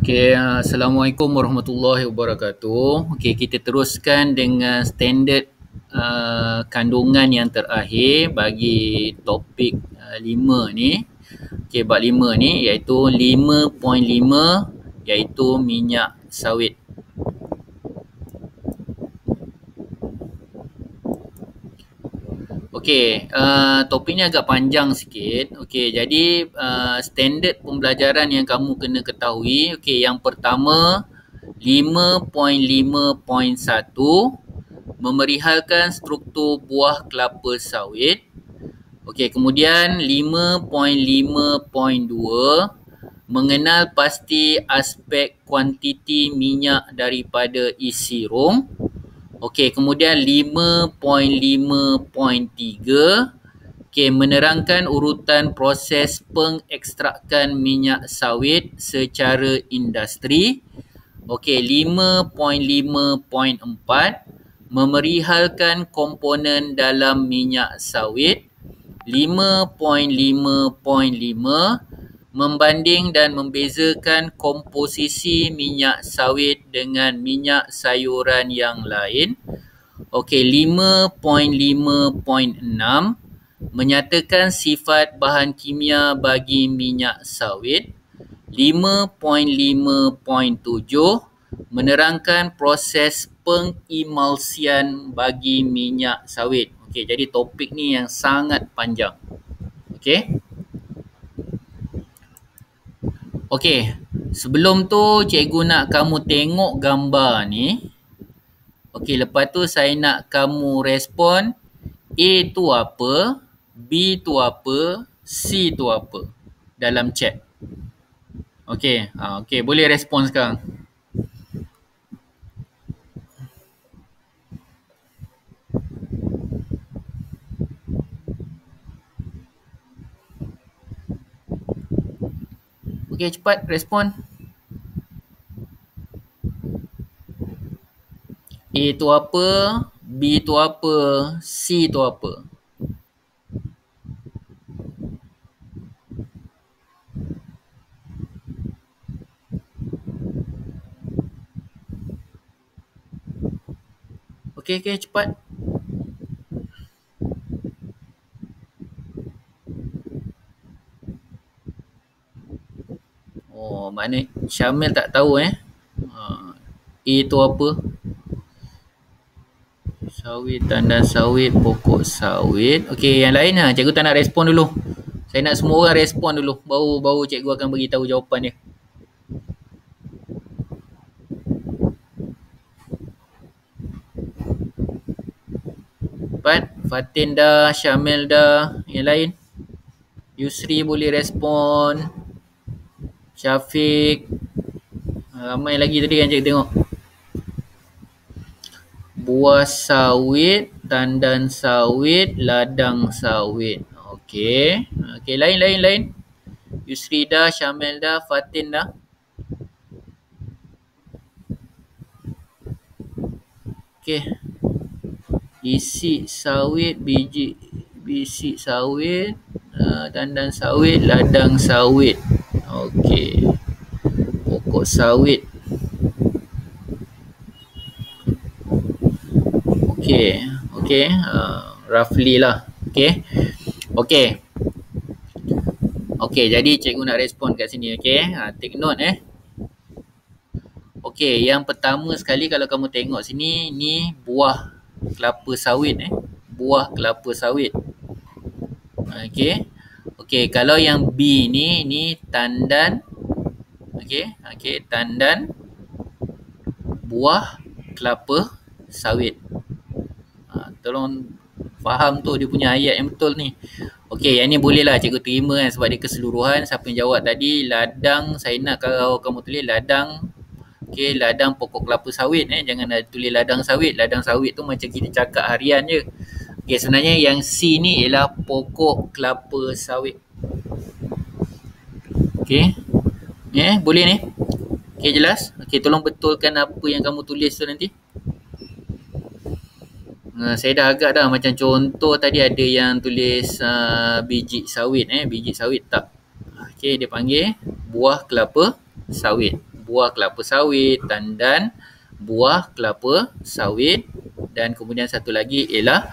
Okey, Assalamualaikum warahmatullahi wabarakatuh. Okey, kita teruskan dengan standard kandungan yang terakhir bagi topik 5 ni. Okey, bab 5 ni iaitu 5.5 iaitu minyak sawit. Okey, topik ni agak panjang sikit. Okey, jadi standard pembelajaran yang kamu kena ketahui. Okey, yang pertama 5.5.1 memerihalkan struktur buah kelapa sawit. Okey, kemudian 5.5.2 mengenal pasti aspek kuantiti minyak daripada isi rom. Okey, kemudian 5.5.3 menerangkan urutan proses pengekstrakan minyak sawit secara industri. Okey, 5.5.4 memerihalkan komponen dalam minyak sawit. 5.5.5 membanding dan membezakan komposisi minyak sawit dengan minyak sayuran yang lain. Okey, 5.5.6 menyatakan sifat bahan kimia bagi minyak sawit. 5.5.7 menerangkan proses pengimulsian bagi minyak sawit. Okey, jadi topik ni yang sangat panjang. Okey. Okey, sebelum tu cikgu nak kamu tengok gambar ni. Okey, lepas tu saya nak kamu respon A tu apa, B tu apa, C tu apa dalam chat. Okey, okey, boleh respon sekarang. Okey, cepat respon. A tu apa, B tu apa, C tu apa? Okey, cepat. Oh, mana Syamil tak tahu A tu apa? Sawit, tandan sawit, pokok sawit. Okey, yang lain cikgu tak nak respon dulu. Saya nak semua orang respon dulu. Baru cikgu akan beritahu jawapan dia. Cepat. Fatin dah, Syamil dah. Yang lain? Yusri boleh respon. Syafiq. Ramai lagi tadi kan cikgu tengok. Buah sawit, tandan sawit, ladang sawit. Okey. Okey, lain. Yusri dah, Syamil dah, Fatin dah. Okey. Isi sawit, biji sawit, tandan sawit, ladang sawit. Okey. Pokok sawit. Okey. Roughly lah. Okey, jadi cikgu nak respon kat sini. Okey. Take note Okey, yang pertama sekali kalau kamu tengok sini, ni buah kelapa sawit Buah kelapa sawit. Okey, kalau yang B ni tandan. Okey, tandan buah kelapa sawit. Tolong faham tu dia punya ayat yang betul ni. Okey, yang ni boleh lah cikgu terima kan sebab dia keseluruhan. Siapa yang jawab tadi ladang, saya nak kalau kamu tulis ladang. Okey, ladang pokok kelapa sawit jangan tulis ladang sawit. Ladang sawit tu macam kita cakap harian je. Okey, sebenarnya yang C ni ialah pokok kelapa sawit. Okey. Boleh ni? Okey, jelas? Okey, tolong betulkan apa yang kamu tulis tu nanti. Saya dah agak dah macam contoh tadi ada yang tulis biji sawit biji sawit tak. Okey, dia panggil buah kelapa sawit. buah kelapa sawit dan buah kelapa sawit, dan kemudian satu lagi ialah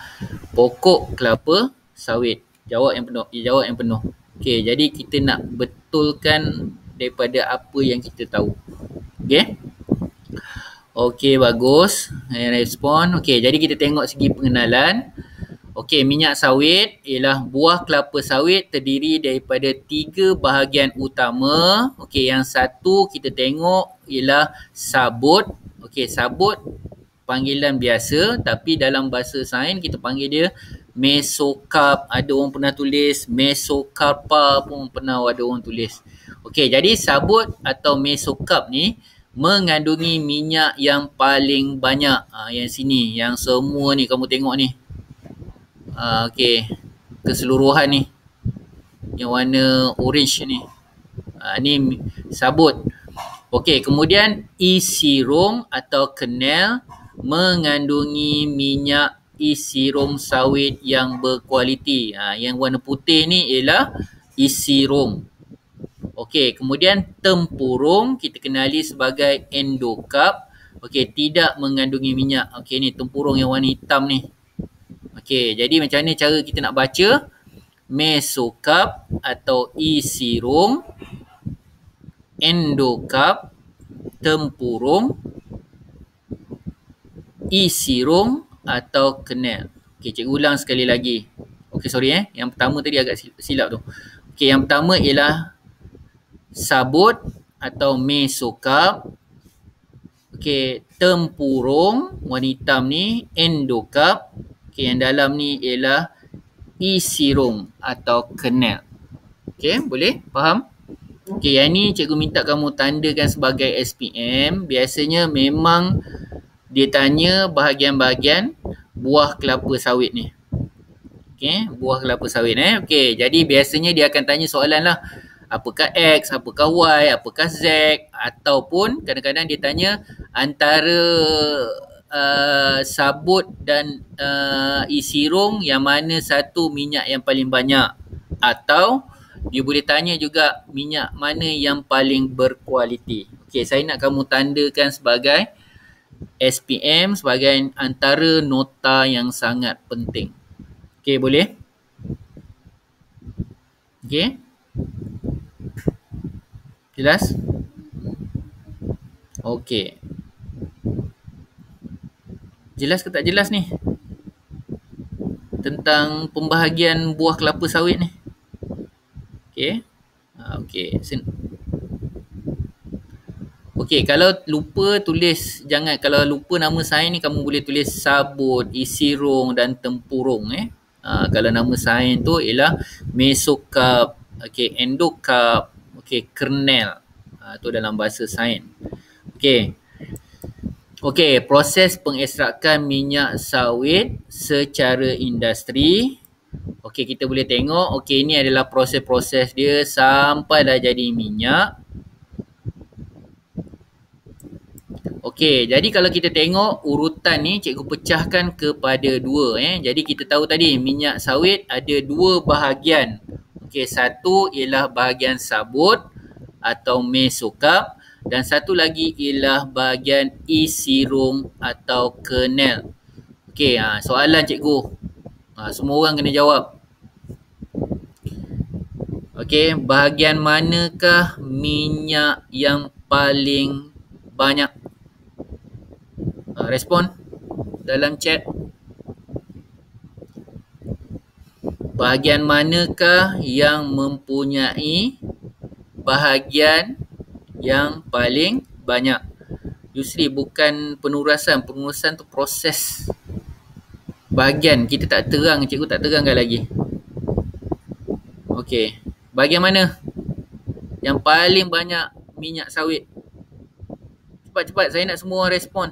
pokok kelapa sawit. Jawab yang penuh. Jawab yang penuh. Okey, jadi kita nak betulkan daripada apa yang kita tahu. Okey. Okey, bagus. Respon. Okey, jadi kita tengok segi pengenalan. Okey, minyak sawit ialah buah kelapa sawit terdiri daripada 3 bahagian utama. Okey, yang satu kita tengok ialah sabut. Okey, sabut panggilan biasa, tapi dalam bahasa sains kita panggil dia mesokarp. Ada orang pernah tulis mesokarpa pun pernah ada orang tulis. Okey, jadi sabut atau mesokarp ni mengandungi minyak yang paling banyak. Yang sini, yang semua ni kamu tengok ni. Okey, keseluruhan ni. Yang warna orange ni. Ni sabut. Okey, kemudian isirum atau kernel mengandungi minyak isirum sawit yang berkualiti. Yang warna putih ni ialah isirum. Okey, kemudian tempurung kita kenali sebagai endokarp. Okey, tidak mengandungi minyak. Okey, ni tempurung yang warna hitam ni. Okey, jadi macam ni cara kita nak baca mesokarp atau isirum, endokarp, tempurung, isirum atau kernel. Okey, cikgu ulang sekali lagi. Okey, sorry yang pertama tadi agak silap tu. Okey, yang pertama ialah sabut atau mesokarp. Okey, tempurung warna hitam ni, endokarp. Okey, yang dalam ni ialah isirum atau kernel. Okey, boleh faham? Okey, yang ni cikgu minta kamu tandakan sebagai SPM. Biasanya memang dia tanya bahagian-bahagian buah kelapa sawit ni. Okey, buah kelapa sawit Okey, jadi biasanya dia akan tanya soalan lah. Apakah X, apakah Y, apakah Z, ataupun kadang-kadang dia tanya antara sabut dan isirum yang mana satu minyak yang paling banyak, atau dia boleh tanya juga minyak mana yang paling berkualiti. Okey, saya nak kamu tandakan sebagai SPM sebagai antara nota yang sangat penting. Okey, boleh? Okey. Jelas? Okey. Jelas ke tak jelas ni? Tentang pembahagian buah kelapa sawit ni. Okey. Okey. Okey, kalau lupa tulis, kalau lupa nama sains ni kamu boleh tulis sabut, isirum dan tempurung kalau nama sains tu ialah mesokarp, okey, endokarp, okey, kernel. Tu dalam bahasa sains. Okey. Okey, proses pengekstrakan minyak sawit secara industri. Okey, kita boleh tengok. Okey, ini adalah proses-proses dia sampai dah jadi minyak. Okey, jadi kalau kita tengok urutan ni, cikgu pecahkan kepada 2. Jadi kita tahu tadi minyak sawit ada 2 bahagian. Okey, satu ialah bahagian sabut atau mesokarp dan satu lagi ialah bahagian isirum atau kernel. Okey, soalan cikgu. Semua orang kena jawab. Okey, bahagian manakah minyak yang paling banyak? Respon dalam chat. Bahagian manakah yang mempunyai bahagian yang paling banyak? Yusri, bukan penurasan. Penurasan tu proses. Bahagian, kita tak terang. Cikgu tak terangkan lagi. Okey. Bahagian mana yang paling banyak minyak sawit? Cepat-cepat, saya nak semua orang respon.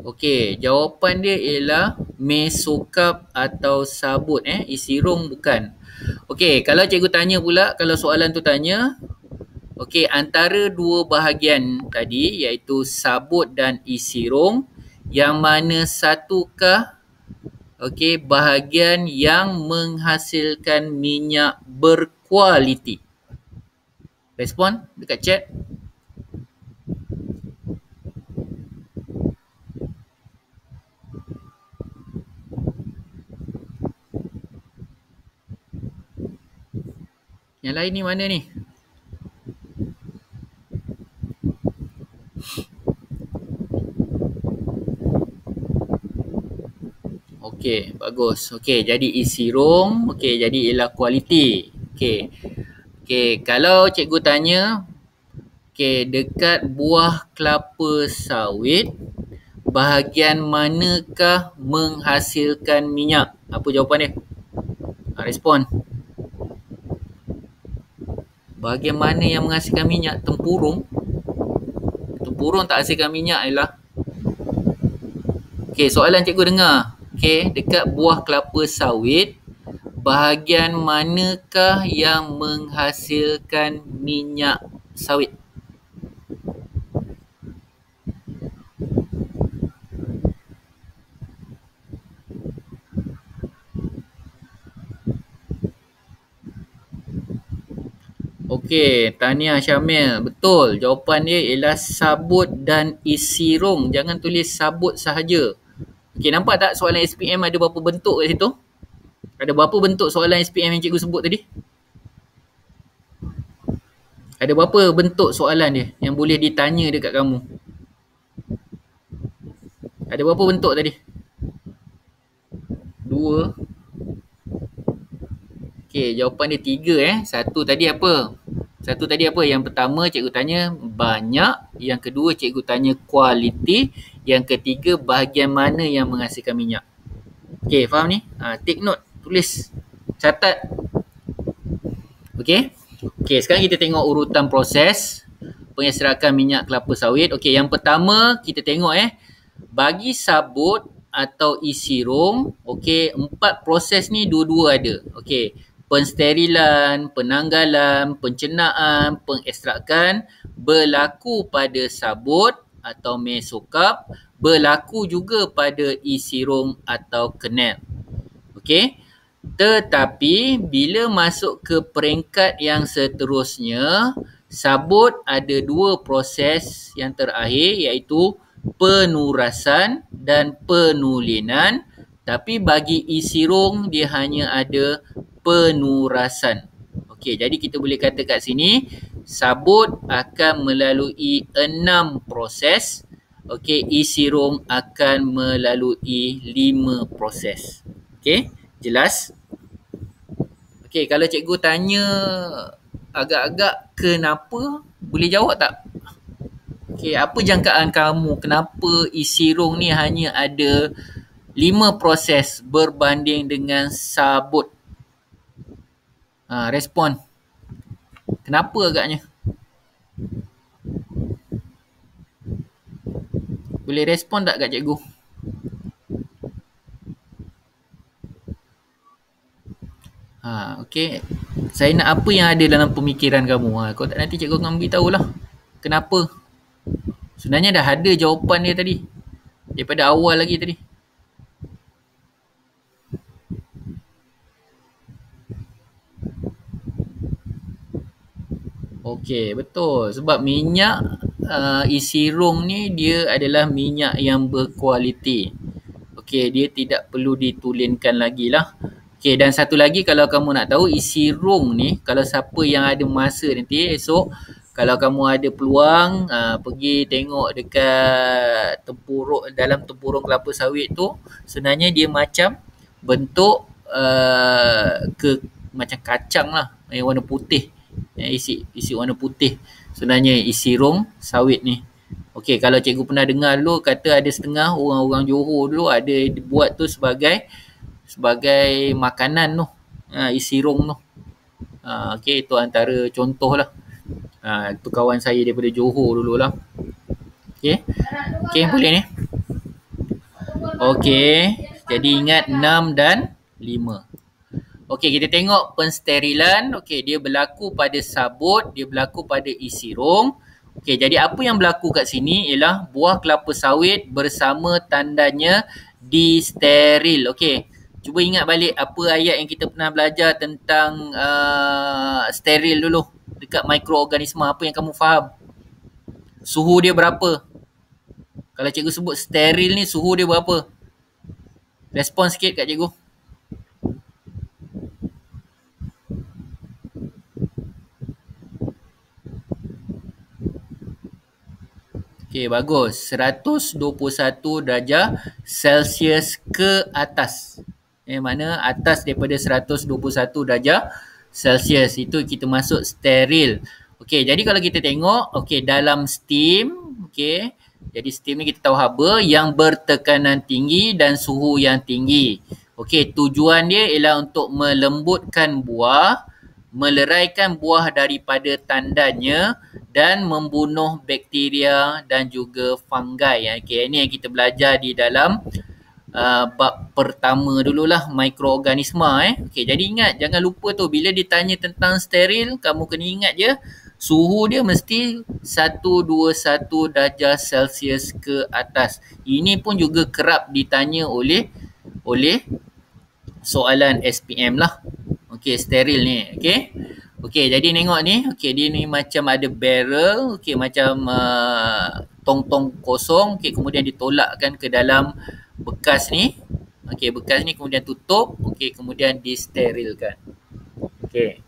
Okey, jawapan dia ialah mesokarp atau sabut. Isirum bukan. Okey, kalau cikgu tanya pula, kalau soalan tu tanya, okey, antara 2 bahagian tadi iaitu sabut dan isirum, yang mana satukah Okey, bahagian yang menghasilkan minyak berkualiti. Respon dekat chat. Yang lain ni mana ni? Okey, bagus. Okey, jadi isi rong. Okey, jadi ialah kualiti. Okey. Okey, kalau cikgu tanya, okey, dekat buah kelapa sawit, bahagian manakah menghasilkan minyak? Apa jawapan dia? Respon. Bahagian mana yang menghasilkan minyak? Tempurung. Tempurung tak hasilkan minyak ialah. Okey, soalan cikgu dengar. Okey, dekat buah kelapa sawit, bahagian manakah yang menghasilkan minyak sawit? Okey, tahniah Syamil. Betul. Jawapan dia ialah sabut dan isi rong. Jangan tulis sabut sahaja. Okey, nampak tak soalan SPM ada berapa bentuk kat situ? Ada berapa bentuk soalan SPM yang cikgu sebut tadi? Ada berapa bentuk soalan dia yang boleh ditanya dekat kamu? Ada berapa bentuk tadi? 2. Okey, jawapan dia 3 Satu tadi apa? Yang pertama cikgu tanya banyak, yang kedua cikgu tanya kualiti, yang ketiga bahagian mana yang menghasilkan minyak. Okey, faham ni? Take note, tulis, catat. Okey. Okey, sekarang kita tengok urutan proses pengeserakan minyak kelapa sawit. Okey, yang pertama kita tengok bagi sabut atau isi rong, okey, 4 proses ni dua-dua ada. Okey, pensterilan, penanggalan, pencernaan, pengekstrakan berlaku pada sabut atau mesokap, berlaku juga pada isi rong atau kernel. Okey. Tetapi bila masuk ke peringkat yang seterusnya, sabut ada 2 proses yang terakhir iaitu penurasan dan penulinan. Tapi bagi isi rong dia hanya ada penurasan. Okey, jadi kita boleh kata kat sini sabut akan melalui 6 proses. Okey, isi rong akan melalui 5 proses. Okey, jelas? Okey, kalau cikgu tanya agak-agak kenapa, boleh jawab tak? Okey, apa jangkaan kamu kenapa isi rong ni hanya ada 5 proses berbanding dengan sabut? Respon. Kenapa agaknya? Boleh respon tak kat cikgu? Okey. Saya nak apa yang ada dalam pemikiran kamu. Kalau tak nanti cikgu akan beritahu lah. Kenapa? Sebenarnya dah ada jawapan dia tadi. Daripada awal lagi tadi. Okey, betul. Sebab minyak isi rong ni dia adalah minyak yang berkualiti. Okey, dia tidak perlu ditulinkan lagi lah. Okey, dan satu lagi kalau kamu nak tahu isi rong ni, kalau siapa yang ada masa nanti esok, kalau kamu ada peluang pergi tengok dekat dalam tempurung kelapa sawit tu, sebenarnya dia macam bentuk macam kacang lah yang warna putih. Isi warna putih. Sebenarnya isi rong sawit ni. Okey, kalau cikgu pernah dengar dulu kata ada setengah orang-orang Johor dulu ada buat tu sebagai makanan tu. Isi rong tu. Okey, itu antara contoh lah. Itu kawan saya daripada Johor dulu lah. Okey. Okey, boleh ni. Okey, jadi ingat 6 dan 5. Okey, kita tengok pensterilan. Okey, dia berlaku pada sabut, dia berlaku pada isi rong. Okey, jadi apa yang berlaku kat sini ialah buah kelapa sawit bersama tandanya disteril. Okey, Cuba ingat balik apa ayat yang kita pernah belajar tentang steril dulu. Dekat mikroorganisma, apa yang kamu faham? Suhu dia berapa? Kalau cikgu sebut steril ni, suhu dia berapa? Respon sikit kat cikgu. Okey, bagus. 121 darjah Celsius ke atas. Mana atas daripada 121 darjah Celsius. Itu kita masuk steril. Okey, jadi kalau kita tengok, okey, dalam steam, okey, jadi steam ni kita tahu haba yang bertekanan tinggi dan suhu yang tinggi. Okey, tujuan dia ialah untuk melembutkan buah, meleraikan buah daripada tandannya dan membunuh bakteria dan juga fungi. Okay, ini yang kita belajar di dalam bab pertama dululah, mikroorganisma. Okay, jadi ingat, jangan lupa tu, bila ditanya tentang steril, kamu kena ingat je suhu dia mesti 121 darjah Celsius ke atas. Ini pun juga kerap ditanya oleh soalan SPM lah. Okey, steril ni. Okey. Okey, jadi tengok ni. Okey, dia ni macam ada barrel. Okey, macam tong-tong kosong. Okey, kemudian ditolakkan ke dalam bekas ni. Okey, bekas ni kemudian tutup. Okey, kemudian disterilkan. Okey.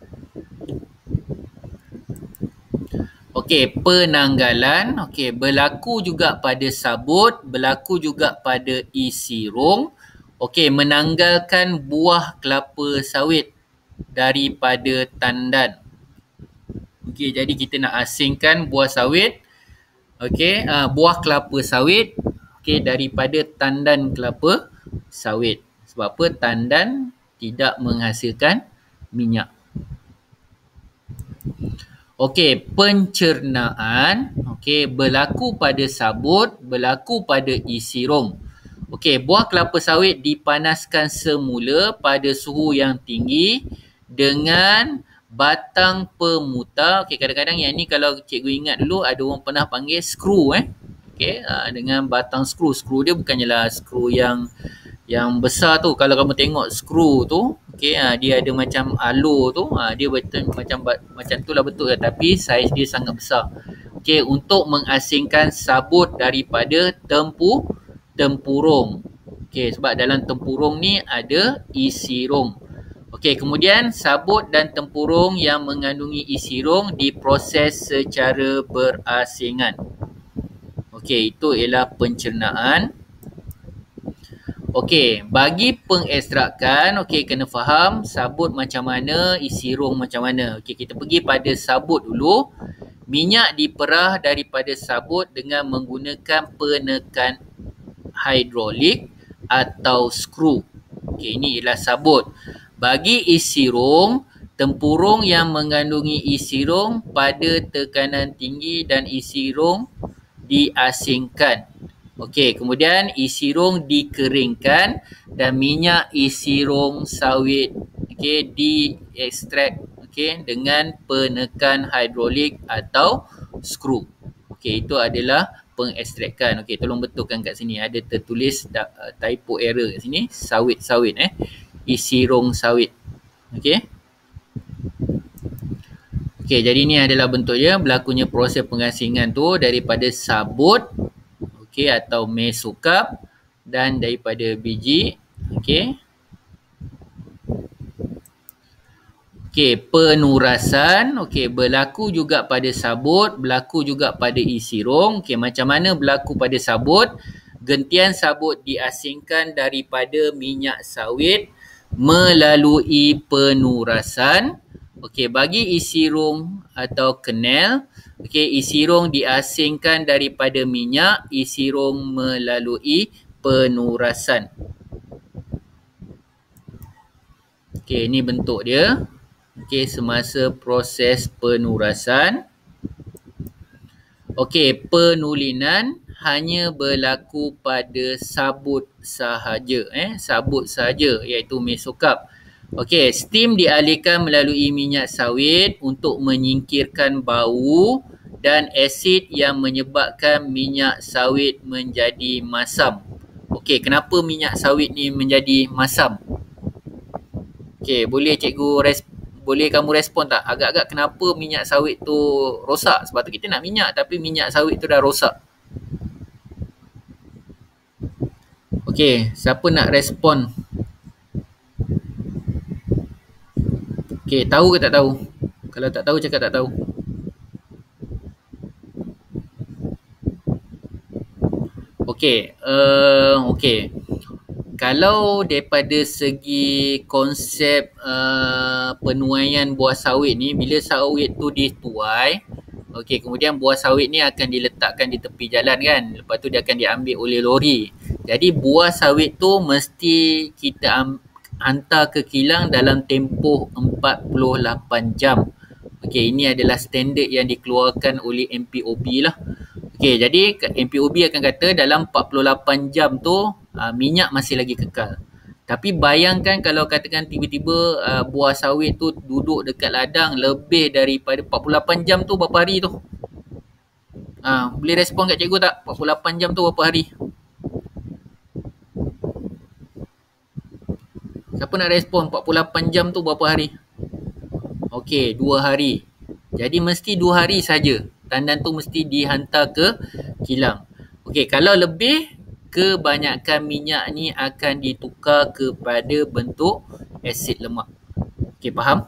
Okey, penanggalan. Okey, berlaku juga pada sabut, berlaku juga pada isi rong. Okey, menanggalkan buah kelapa sawit daripada tandan. Okey, jadi kita nak asingkan buah sawit. Okey, buah kelapa sawit, okey, daripada tandan kelapa sawit. Sebab apa? Tandan tidak menghasilkan minyak. Okey, pencernaan, okey, berlaku pada sabut, berlaku pada isi rong. Okey, buah kelapa sawit dipanaskan semula pada suhu yang tinggi dengan batang pemutar. Okey, kadang-kadang yang ni kalau cikgu ingat dulu ada orang pernah panggil skru. Okey, dengan batang skru. Skru dia bukannya lah skru yang besar tu. Kalau kamu tengok skru tu, okey, dia ada macam alur tu, dia betul macam tu lah, betul lah, tapi saiz dia sangat besar. Okey, untuk mengasingkan sabut daripada tempurung. Okey, sebab dalam tempurung ni ada isi rong. Okey, kemudian sabut dan tempurung yang mengandungi isi rong diproses secara berasingan. Okey, itu ialah pencernaan. Okey, bagi pengekstrakan, okey, kena faham sabut macam mana, isi rong macam mana. Okey, kita pergi pada sabut dulu. Minyak diperah daripada sabut dengan menggunakan penekan hidrolik atau skru. Okey, ini ialah sabut. Bagi isi rong, tempurung yang mengandungi isi rong pada tekanan tinggi dan isi rong diasingkan. Okey, kemudian isi rong dikeringkan dan minyak isi rong sawit, okey, diekstrak, okey, dengan penekan hidrolik atau skru. Okey, itu adalah pengekstrakan. Okey, tolong betulkan kat sini, ada tertulis typo error kat sini, sawit-sawit, isi rong sawit. Okey. Okey, jadi ni adalah bentuknya, berlakunya proses pengasingan tu daripada sabut, okey, atau mesokap, dan daripada biji. Okey. Okey, penurasan, okey, berlaku juga pada sabut, berlaku juga pada isi rong. Okey, macam mana berlaku pada sabut? Gentian sabut diasingkan daripada minyak sawit melalui penurasan. Okey, bagi isi rong atau kernel, okey, isi rong diasingkan daripada minyak, isi rong melalui penurasan. Okey, ini bentuk dia. Okey, semasa proses penurasan. Okey, penulinan hanya berlaku pada sabut sahaja, sabut sahaja, iaitu mesokap. Okey, steam dialihkan melalui minyak sawit untuk menyingkirkan bau dan asid yang menyebabkan minyak sawit menjadi masam. Okey, kenapa minyak sawit ni menjadi masam? Okey, boleh kamu respon tak? Agak-agak kenapa minyak sawit tu rosak? Sebab tu kita nak minyak tapi minyak sawit tu dah rosak. Okey, siapa nak respon? Okey, tahu ke tak tahu? Kalau tak tahu cakap tak tahu. Okey, okey. Kalau daripada segi konsep penuaian buah sawit ni, bila sawit tu dituai, okey, kemudian buah sawit ni akan diletakkan di tepi jalan kan. Lepas tu dia akan diambil oleh lori. Jadi buah sawit tu mesti kita hantar ke kilang dalam tempoh 48 jam. Okey, ini adalah standard yang dikeluarkan oleh MPOB lah. Okey, jadi MPOB akan kata dalam 48 jam tu minyak masih lagi kekal. Tapi bayangkan kalau katakan tiba-tiba buah sawit tu duduk dekat ladang lebih daripada 48 jam tu berapa hari tu? Boleh respon kat cikgu tak? 48 jam tu berapa hari? Siapa nak respon 48 jam tu berapa hari? Okey, 2 hari. Jadi mesti 2 hari saja. Tandan tu mesti dihantar ke kilang. Okey, kalau lebih, kebanyakan minyak ni akan ditukar kepada bentuk asid lemak. Okey, faham?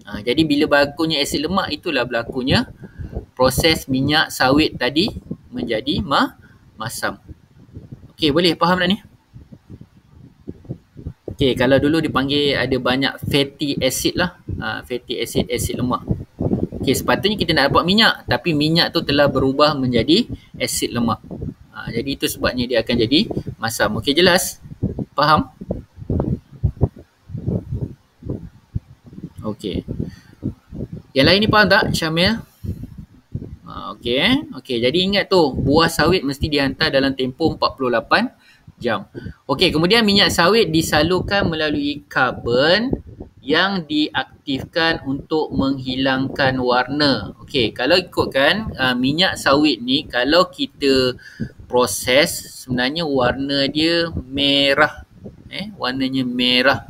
Jadi bila berlakunya asid lemak, itulah berlakunya proses minyak sawit tadi menjadi masam. Okey, boleh faham tak ni? Okey, kalau dulu dipanggil ada banyak fatty acid lah. Fatty acid, asid lemak. Okey, sepatutnya kita nak dapat minyak, tapi minyak tu telah berubah menjadi asid lemak. Jadi itu sebabnya dia akan jadi masam. Okey, jelas? Faham? Okey. Yang lain ni faham tak, Syamil? Okey. Okey, jadi ingat tu, buah sawit mesti dihantar dalam tempoh 48 jam. Okey, kemudian minyak sawit disalurkan melalui karbon yang diaktifkan untuk menghilangkan warna. Okey, kalau ikutkan minyak sawit ni, kalau kita proses, sebenarnya warna dia merah. Warnanya merah.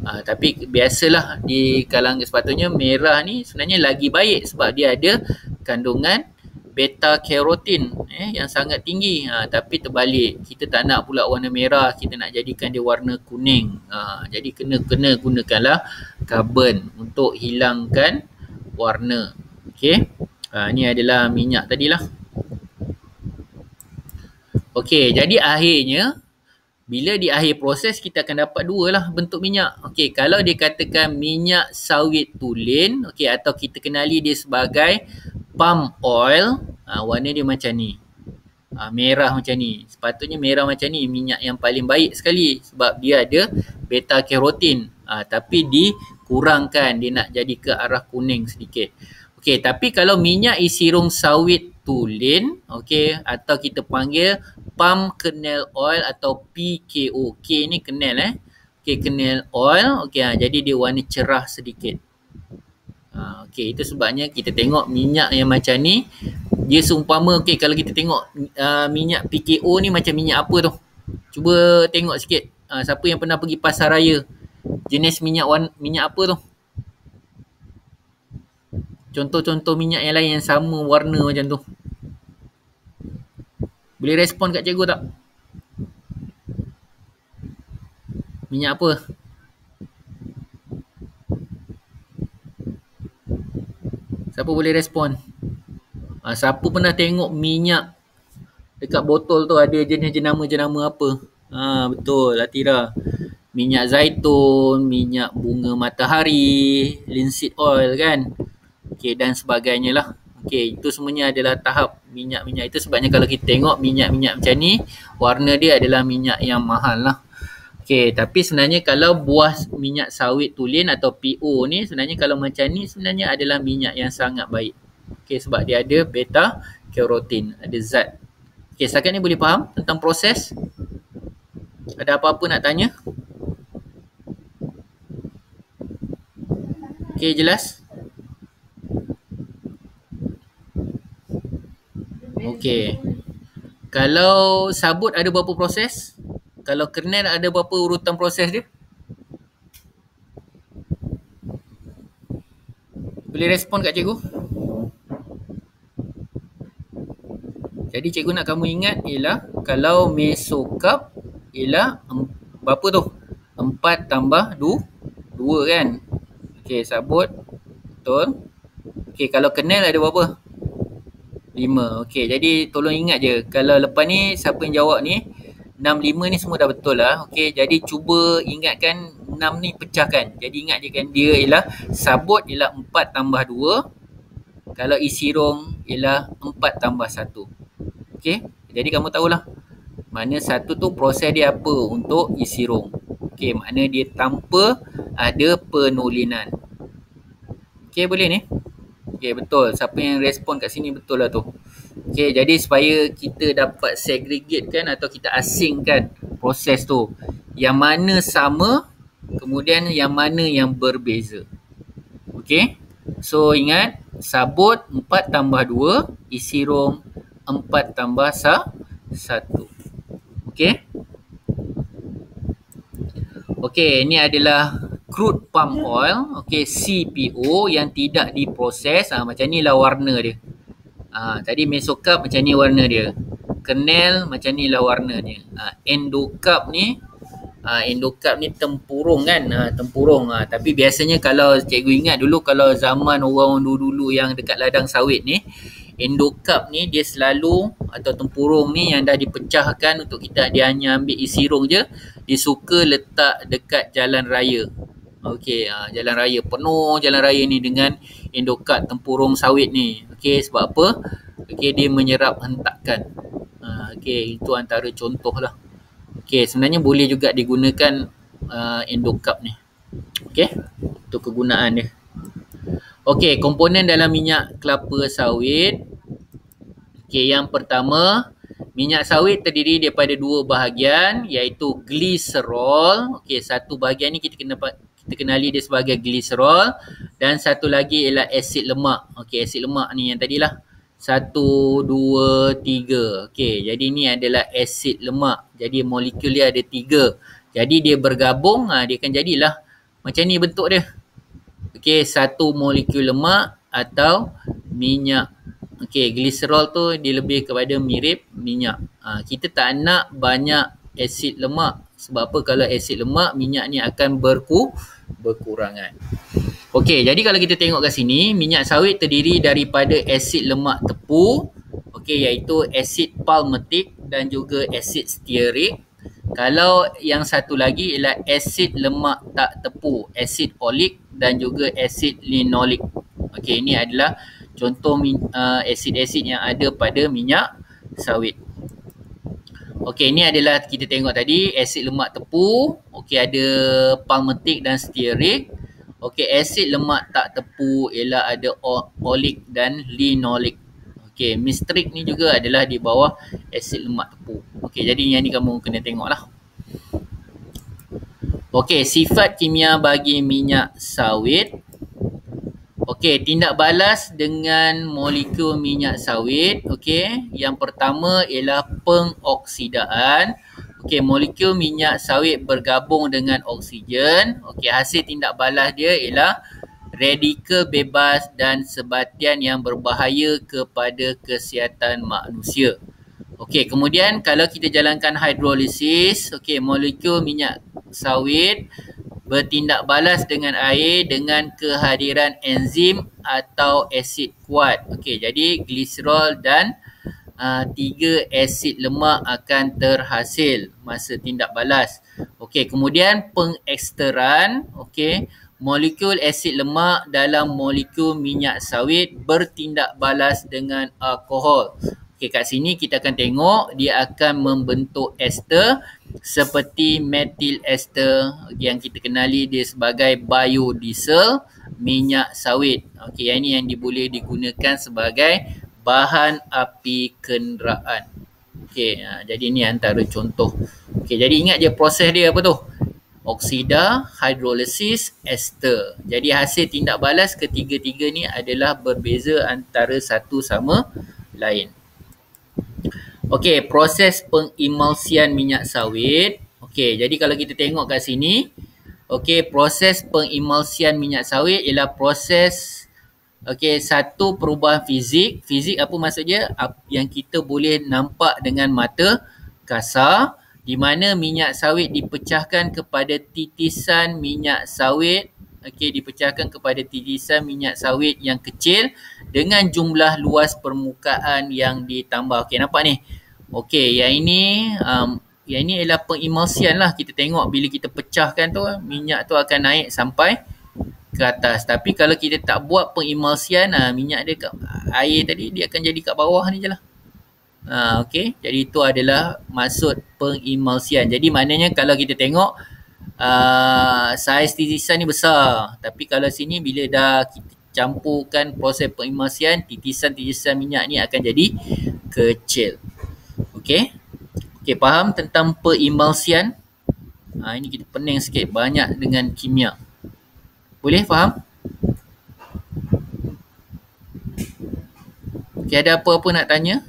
Tapi biasalah di kalangan sepatutnya merah ni sebenarnya lagi baik sebab dia ada kandungan beta carotin yang sangat tinggi. Tapi terbalik, kita tak nak pula warna merah, kita nak jadikan dia warna kuning. Jadi kena gunakanlah karbon untuk hilangkan warna. Okey. Ini adalah minyak tadilah. Okey, jadi akhirnya bila di akhir proses kita akan dapat dua lah bentuk minyak. Okey, kalau dikatakan minyak sawit tulen, okey, atau kita kenali dia sebagai palm oil, warna dia macam ni. Merah macam ni. Sepatutnya merah macam ni minyak yang paling baik sekali sebab dia ada beta carotin. Tapi dikurangkan, dia nak jadi ke arah kuning sedikit. Okey, tapi kalau minyak isi rong sawit tulen, okey, atau kita panggil palm kernel oil atau PKO. K ni kernel Okey, kernel oil. Okey, jadi dia warna cerah sedikit. Okey, itu sebabnya kita tengok minyak yang macam ni, dia seumpama, okey, kalau kita tengok minyak PKO ni macam minyak apa tu? Cuba tengok sikit. Siapa yang pernah pergi pasar raya? Jenis minyak apa tu? Contoh-contoh minyak yang lain yang sama warna macam tu. Boleh respon kat cikgu tak? Minyak apa? Siapa boleh respon? Siapa pernah tengok minyak dekat botol tu ada jenis jenama-jenama apa? Betul, Atira. Minyak zaitun, minyak bunga matahari, linseed oil kan? Okey, dan sebagainya lah. Okey, itu semuanya adalah tahap minyak-minyak. Itu sebabnya kalau kita tengok minyak-minyak macam ni, warna dia adalah minyak yang mahal lah. Okey, tapi sebenarnya kalau buah minyak sawit tulen atau PO ni, sebenarnya kalau macam ni sebenarnya adalah minyak yang sangat baik. Okey, sebab dia ada beta carotin, ada zat. Okey, setakat ni boleh faham tentang proses? Ada apa-apa nak tanya? Okey, jelas? Okey. Kalau sabut ada berapa proses? Kalau kernel ada berapa urutan proses dia? Boleh respon kat cikgu? Jadi cikgu nak kamu ingat ialah kalau mesokarp ialah berapa tu? 4 tambah 2 kan? Okey, sabut. Betul. Okey, kalau kenal ada berapa? 5. Okey, jadi tolong ingat je. Kalau lepas ni siapa yang jawab ni 6, 5 ni semua dah betul lah. Okey, jadi cuba ingatkan 6 ni pecahkan. Jadi ingat je kan dia ialah sabut ialah 4 tambah 2. Kalau isi rong ialah 4 tambah 1. Okey, jadi kamu tahulah mana satu tu proses dia apa untuk isi rong. Okey, makna dia tanpa ada penulinan. Okey, boleh ni? Okey, betul. Siapa yang respon kat sini betul lah tu. Okey, jadi supaya kita dapat segregate kan atau kita asingkan proses tu. Yang mana sama, kemudian yang mana yang berbeza. Okey, so ingat sabut 4 tambah 2, isi rong 4 tambah 1. Okey. Okey, ini adalah crude palm oil, okey, CPO yang tidak diproses. Macam ni lah warna dia. Tadi mesokarp macam ni warna dia. Kernel macam ni lah warna dia. Endokarp ni tempurung kan, tempurung. Tapi biasanya kalau cikgu ingat dulu, kalau zaman orang dulu-dulu yang dekat ladang sawit ni, endokarp ni dia selalu, atau tempurung ni yang dah dipecahkan untuk dia hanya ambil isi rong je, dia suka letak dekat jalan raya. Okey, jalan raya, penuh jalan raya ni dengan endokarp tempurung sawit ni. Okey, sebab apa? Okey, dia menyerap hentakan. Okey, itu antara contoh lah. Okey, sebenarnya boleh juga digunakan endokarp ni. Okey, untuk kegunaan dia. Okey, komponen dalam minyak kelapa sawit. Okey, yang pertama, minyak sawit terdiri daripada 2 bahagian, iaitu gliserol. Okey, satu bahagian ni kita kenali dia sebagai gliserol, dan satu lagi ialah asid lemak. Okey, asid lemak ni yang tadilah 1, 2, 3. Okey, jadi ni adalah asid lemak. Jadi molekul dia ada 3. Jadi dia bergabung, dia akan jadilah macam ni bentuk dia. Okey, satu molekul lemak atau minyak. Okey, gliserol tu dia lebih kepada mirip minyak. Kita tak nak banyak asid lemak. Sebab apa? Kalau asid lemak, minyak ni akan berkurangan. Okey, jadi kalau kita tengok kat sini, minyak sawit terdiri daripada asid lemak tepu, okey, iaitu asid palmitik dan juga asid stearik. Kalau yang satu lagi ialah asid lemak tak tepu, asid olik dan juga asid linolik. Okey, ini adalah contoh asid-asid yang ada pada minyak sawit. Okey, ini adalah kita tengok tadi asid lemak tepu. Okey, ada palmitik dan stearik. Okey, asid lemak tak tepu ialah ada olik dan linolik. Okey, mistrik ni juga adalah di bawah asid lemak tepu. Okey, jadi yang ni kamu kena tengoklah. Okey, sifat kimia bagi minyak sawit. Okey, tindak balas dengan molekul minyak sawit. Okey, yang pertama ialah pengoksidaan. Okey, molekul minyak sawit bergabung dengan oksigen. Okey, hasil tindak balas dia ialah radikal bebas dan sebatian yang berbahaya kepada kesihatan manusia. Okey, kemudian kalau kita jalankan hidrolisis, okey, molekul minyak sawit bertindak balas dengan air dengan kehadiran enzim atau asid kuat. Okey, jadi gliserol dan 3 asid lemak akan terhasil masa tindak balas. Okey, kemudian pengeksteran, okey, molekul asid lemak dalam molekul minyak sawit bertindak balas dengan alkohol. Okey, kat sini kita akan tengok dia akan membentuk ester seperti metil ester yang kita kenali dia sebagai biodiesel minyak sawit. Okey, yang ini yang boleh digunakan sebagai bahan api kenderaan. Okey, jadi ini antara contoh. Okey, jadi ingat je proses dia apa tu? Oksida, hidrolisis, ester. Jadi hasil tindak balas ketiga-tiga ni adalah berbeza antara satu sama lain. Okey, proses pengemulsian minyak sawit. Okey, jadi kalau kita tengok kat sini, okey, proses pengemulsian minyak sawit ialah proses Okey, satu perubahan fizik. Fizik apa maksudnya? Yang kita boleh nampak dengan mata kasar, di mana minyak sawit dipecahkan kepada titisan minyak sawit. Okey, dipecahkan kepada titisan minyak sawit yang kecil dengan jumlah luas permukaan yang ditambah. Okey, nampak ni? Okey, yang ini ialah pengimulsian lah. Kita tengok bila kita pecahkan tu, minyak tu akan naik sampai ke atas. Tapi kalau kita tak buat pengimulsian, minyak dia kat air tadi, dia akan jadi kat bawah ni je lah. Okey, jadi itu adalah maksud pengimulsian. Jadi maknanya kalau kita tengok saiz titisan ni besar, tapi kalau sini bila dah kita campurkan proses pengimulsian, titisan-titisan minyak ni akan jadi kecil. Okey, okey, faham tentang pengimulsian? Ini kita pening sikit, banyak dengan kimia. Boleh faham? Okay, ada apa-apa nak tanya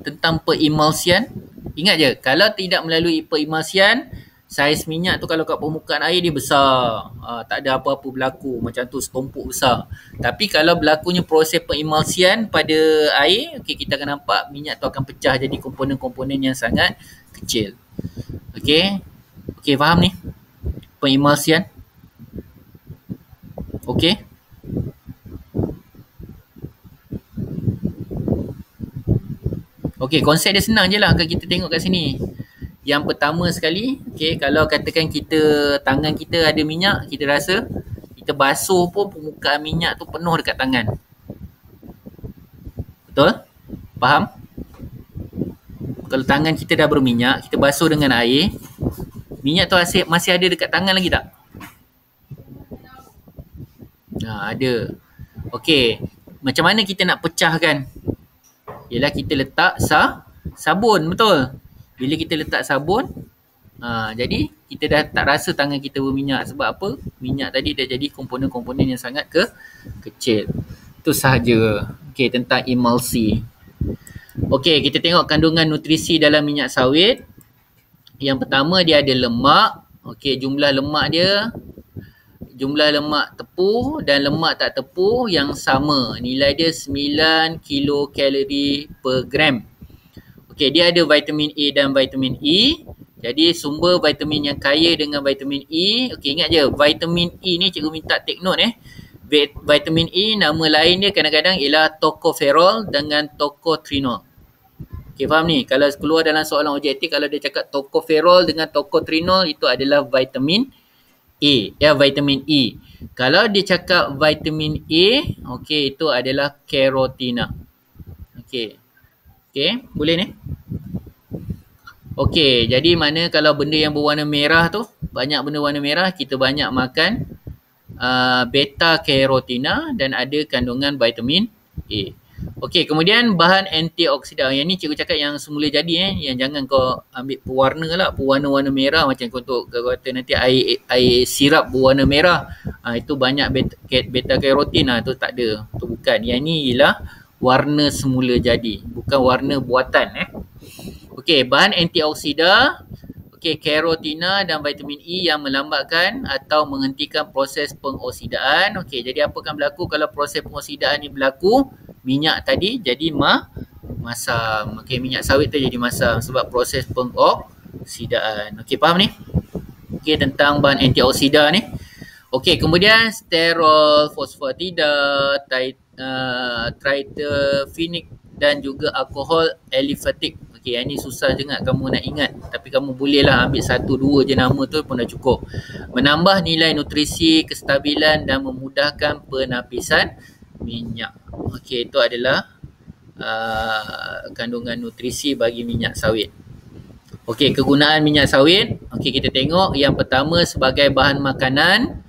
tentang pengimulsian? Ingat je, kalau tidak melalui pengimulsian, saiz minyak tu kalau kat permukaan air dia besar. Tak ada apa-apa berlaku, macam tu setumpuk besar. Tapi kalau berlakunya proses pengimulsian pada air, okay, kita akan nampak minyak tu akan pecah jadi komponen-komponen yang sangat kecil. Okay, okay, faham ni? Pengimulsian. Okey. Okey, konsep dia senang je lah kalau kita tengok kat sini. Yang pertama sekali, okey, kalau katakan tangan kita ada minyak, kita rasa kita basuh pun permukaan minyak tu penuh dekat tangan. Betul? Faham? Kalau tangan kita dah berminyak, kita basuh dengan air, minyak tu masih ada dekat tangan lagi tak? Ada. Okey, macam mana kita nak pecahkan? Ialah kita letak sabun, betul? Bila kita letak sabun, jadi kita dah tak rasa tangan kita berminyak. Sebab apa? Minyak tadi dah jadi komponen-komponen yang sangat kecil. Itu sahaja. Okey, tentang emulsi. Okey, kita tengok kandungan nutrisi dalam minyak sawit. Yang pertama, dia ada lemak. Okey, jumlah lemak dia, jumlah lemak tepu dan lemak tak tepu yang sama. Nilai dia 9 kilokalori per gram. Okey, dia ada vitamin A dan vitamin E. Jadi sumber vitamin yang kaya dengan vitamin E. Okey, ingat je, vitamin E ni cikgu minta take note Vitamin E nama lain dia kadang-kadang ialah tocopherol dengan tocotrienol. Okey, faham ni? Kalau keluar dalam soalan objektif, kalau dia cakap tocopherol dengan tocotrienol, itu adalah vitamin A, vitamin E. Kalau dia cakap vitamin A, okey, itu adalah carotina. Okey. Okey, boleh ni? Okey, jadi mana kalau benda yang berwarna merah tu, banyak benda warna merah, kita banyak makan beta carotina dan ada kandungan vitamin A. Okey, kemudian bahan antioksidan. Yang ni cikgu cakap yang semula jadi yang jangan kau ambil pewarna lah, pewarna-warna merah macam kau kata nanti air sirap berwarna merah. Itu banyak beta carotin, itu tak ada. Itu bukan. Yang ni ialah warna semula jadi, bukan warna buatan Okey, bahan antioksidan. Okey, carotina dan vitamin E yang melambatkan atau menghentikan proses pengoksidaan. Okey, jadi apa akan berlaku kalau proses pengoksidaan ni berlaku? Minyak tadi jadi masam. Okey, minyak sawit tu jadi masam sebab proses pengoksidaan. Okey, faham ni? Okey, tentang bahan antioksidan ni. Okey, kemudian sterol, fosfatida, tritophenik dan juga alkohol aliphatic. Okey, yang ni susah sangat kamu nak ingat. Tapi kamu bolehlah ambil 1-2 je nama tu pun dah cukup. Menambah nilai nutrisi, kestabilan dan memudahkan penapisan minyak. Okey, itu adalah kandungan nutrisi bagi minyak sawit. Okey, kegunaan minyak sawit. Okey, kita tengok yang pertama sebagai bahan makanan.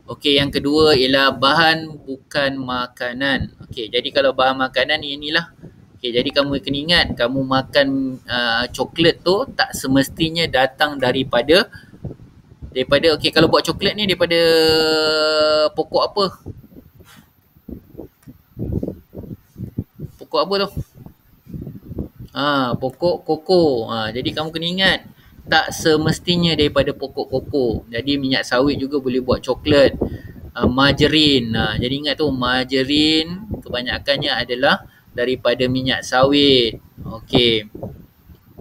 Okey, yang kedua ialah bahan bukan makanan. Okey, jadi kalau bahan makanan inilah. Okey, jadi kamu kena ingat, kamu makan coklat tu tak semestinya datang daripada okey, kalau buat coklat ni daripada pokok apa? Pokok apa tu? Pokok koko. Jadi kamu kena ingat, tak semestinya daripada pokok koko. Jadi minyak sawit juga boleh buat coklat. Margarin. Jadi ingat tu, margarin kebanyakannya adalah daripada minyak sawit. Okey.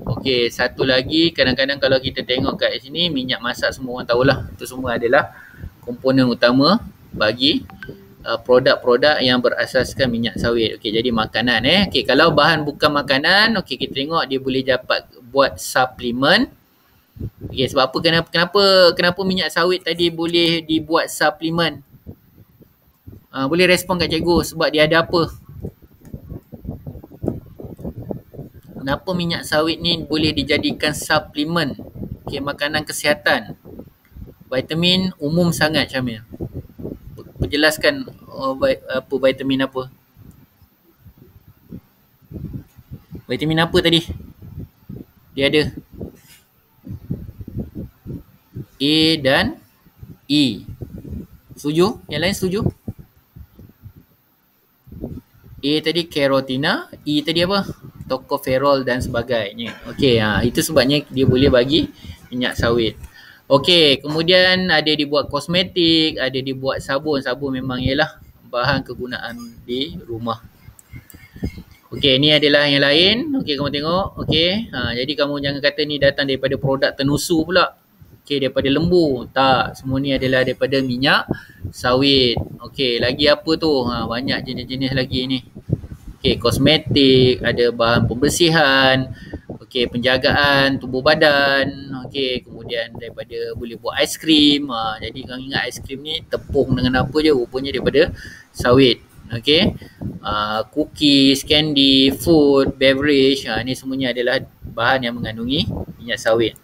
Okey, satu lagi kadang-kadang kalau kita tengok kat sini minyak masak semua orang tahulah. Itu semua adalah komponen utama bagi produk-produk yang berasaskan minyak sawit. Okey, jadi makanan Okey, kalau bahan bukan makanan, okey kita tengok dia boleh dapat buat suplemen. Okey, sebab apa kenapa minyak sawit tadi boleh dibuat suplemen? Boleh respon kat cikgu sebab dia ada apa? Kenapa minyak sawit ni boleh dijadikan suplemen? Okey, makanan kesihatan. Vitamin umum sangat Syamil. Jelaskan apa vitamin apa? Vitamin apa tadi? Dia ada A dan E. Setuju? Yang lain setuju? A tadi carotina, E tadi apa? Tocopherol dan sebagainya. Okey, itu sebabnya dia boleh bagi minyak sawit. Okey, kemudian ada dibuat kosmetik, ada dibuat sabun. Sabun memang ialah bahan kegunaan di rumah. Okey, ni adalah yang lain. Okey, kamu tengok. Okey, jadi kamu jangan kata ni datang daripada produk tenusu pula. Okey, daripada lembu. Tak, semua ni adalah daripada minyak sawit. Okey, lagi apa tu? Banyak jenis-jenis lagi ni. Okey, kosmetik, ada bahan pembersihan, okey, penjagaan tubuh badan, okey, kemudian daripada boleh buat aiskrim. Jadi kau ingat aiskrim ni tepung dengan apa je? Rupanya daripada sawit. Okey. Cookies, candy, food, beverage, ni semuanya adalah bahan yang mengandungi minyak sawit.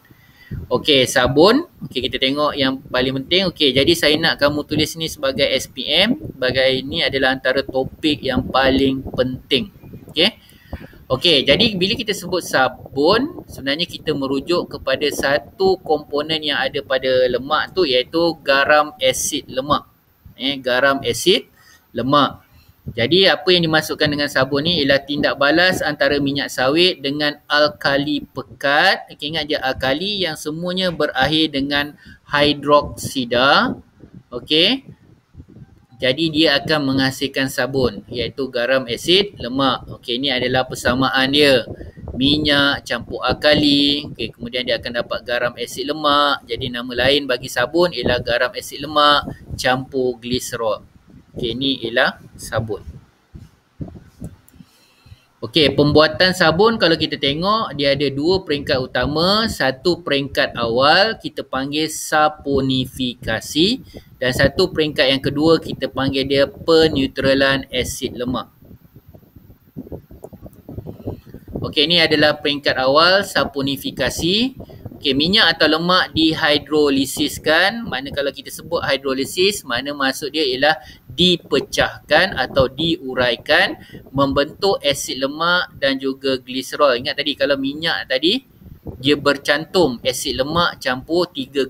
Okey, sabun. Okey, kita tengok yang paling penting. Okey, jadi saya nak kamu tulis ni sebagai SPM. Sebagai ini adalah antara topik yang paling penting. Okey. Okey, jadi bila kita sebut sabun, sebenarnya kita merujuk kepada satu komponen yang ada pada lemak tu, iaitu garam asid lemak. Garam asid lemak. Jadi apa yang dimasukkan dengan sabun ni ialah tindak balas antara minyak sawit dengan alkali pekat. Okay, ingat je alkali yang semuanya berakhir dengan hidroksida. Okey. Jadi dia akan menghasilkan sabun iaitu garam asid lemak. Okey, ini adalah persamaan dia. Minyak campur alkali. Okey, kemudian dia akan dapat garam asid lemak. Jadi nama lain bagi sabun ialah garam asid lemak campur gliserol. Okey, ini ialah sabun. Okey, pembuatan sabun kalau kita tengok dia ada dua peringkat utama. Satu peringkat awal kita panggil saponifikasi dan satu peringkat yang kedua kita panggil dia peneutralan asid lemak. Okey, ini adalah peringkat awal saponifikasi. Okey, minyak atau lemak dihidrolisiskan. Mana kalau kita sebut hidrolisis, mana maksud dia ialah dipecahkan atau diuraikan membentuk asid lemak dan juga gliserol. Ingat tadi kalau minyak tadi dia bercantum asid lemak campur 3